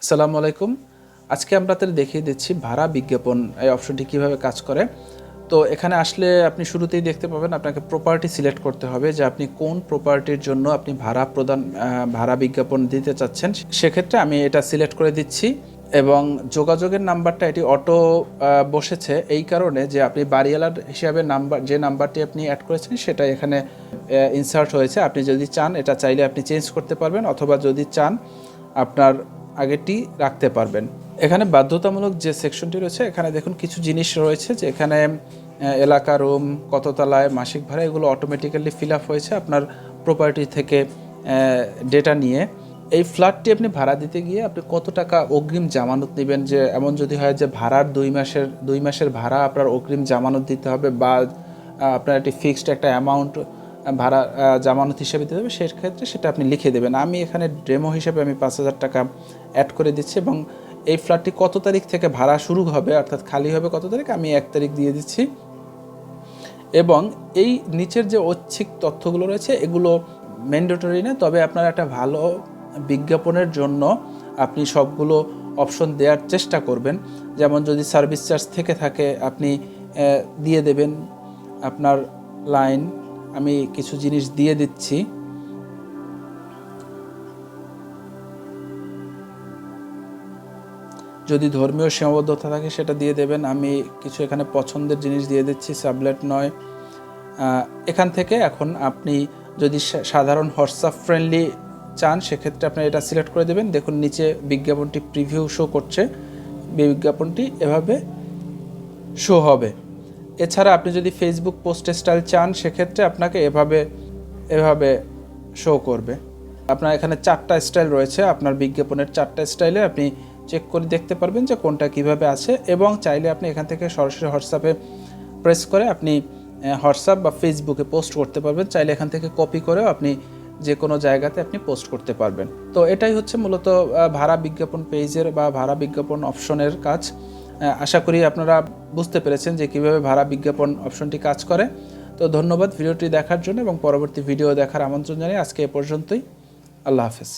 আসসালামু আলাইকুম। আজকে আমরা আপনাদের দেখিয়ে দিচ্ছি ভাড়া বিজ্ঞাপন এই অপশনটি কিভাবে কাজ করে। তো এখানে আসলে আপনি শুরুতেই দেখতে পাবেন আপনাকে প্রপার্টি সিলেক্ট করতে হবে যে আপনি কোন প্রপার্টির জন্য আপনি ভাড়া বিজ্ঞাপন দিতে চাচ্ছেন। সেক্ষেত্রে আমি এটা সিলেক্ট করে দিচ্ছি এবং যোগাযোগের নাম্বারটা এটি অটো বসেছে এই কারণে যে আপনি বাড়িওয়ালার হিসাবে যে নাম্বারটি আপনি অ্যাড করেছেন সেটা এখানে ইনসার্ট হয়েছে। আপনি যদি চান এটা চাইলে আপনি চেঞ্জ করতে পারবেন, অথবা যদি চান আপনার আগেরটি রাখতে পারবেন। এখানে বাধ্যতামূলক যে সেকশনটি রয়েছে এখানে দেখুন কিছু জিনিস রয়েছে যে এখানে এলাকা, রুম, কত তলায়, মাসিক ভাড়া, এগুলো অটোমেটিক্যালি ফিল আপ হয়েছে আপনার প্রপার্টি থেকে ডেটা নিয়ে। এই ফ্ল্যাটটি আপনি ভাড়া দিতে গিয়ে আপনি কত টাকা অগ্রিম জামানত নেবেন, যে এমন যদি হয় যে ভাড়ার 2 মাসের ভাড়া আপনার অগ্রিম জামানত দিতে হবে, বা আপনার একটি ফিক্সড একটা অ্যামাউন্ট ভাড়া জামানত হিসেবে দিতে হবে, সেক্ষেত্রে সেটা আপনি লিখে দেবেন। আমি এখানে ডেমো হিসেবে আমি 5,000 টাকা অ্যাড করে দিচ্ছি এবং এই ফ্ল্যাটটি কত তারিখ থেকে ভাড়া শুরু হবে অর্থাৎ খালি হবে কত তারিখ, আমি 1 তারিখ দিয়ে দিচ্ছি। এবং এই নিচের যে ঐচ্ছিক তথ্যগুলো রয়েছে এগুলো ম্যান্ডেটরি না, তবে আপনার একটা ভালো বিজ্ঞাপনের জন্য আপনি সবগুলো অপশন দেওয়ার চেষ্টা করবেন। যেমন যদি সার্ভিস চার্জ থেকে থাকে আপনি দিয়ে দেবেন আপনার লাইন। আমি কিছু জিনিস দিয়ে দিচ্ছি। যদি ধর্মীয় সীমাবদ্ধতা থাকে সেটা দিয়ে দেবেন। আমি কিছু এখানে পছন্দের জিনিস দিয়ে দিচ্ছি, সাবলেট নয়। এখান থেকে এখন আপনি যদি সাধারণ হোয়াটসঅ্যাপ ফ্রেন্ডলি চান সেক্ষেত্রে আপনি এটা সিলেক্ট করে দেবেন। দেখুন নিচে বিজ্ঞাপনটি প্রিভিউ শো করছে, বিজ্ঞাপনটি এভাবে শো হবে। এছাড়া আপনি যদি ফেসবুক পোস্ট স্টাইল চান সেক্ষেত্রে আপনাকে এভাবে শো করবে। আপনার এখানে 4টা স্টাইল রয়েছে, আপনার বিজ্ঞাপনের 4টা স্টাইলে আপনি চেক করে দেখতে পারবেন যে কোনটা কিভাবে আছে। এবং চাইলে আপনি এখান থেকে সরাসরি হোয়াটসঅ্যাপে প্রেস করে আপনি হোয়াটসঅ্যাপ বা ফেসবুকে পোস্ট করতে পারবেন। চাইলে এখান থেকে কপি করেও আপনি যে কোনো জায়গাতে আপনি পোস্ট করতে পারবেন। তো এটাই হচ্ছে মূলত ভাড়া বিজ্ঞাপন পেজের বা ভাড়া বিজ্ঞাপন অপশনের কাজ। আশা করি আপনারা বুঝতে পেরেছেন যে কীভাবে ভাড়া বিজ্ঞাপন অপশনটি কাজ করে। তো ধন্যবাদ ভিডিওটি দেখার জন্য এবং পরবর্তী ভিডিও দেখার আমন্ত্রণ জানিয়ে আজকে এ পর্যন্তই। আল্লাহ হাফেজ।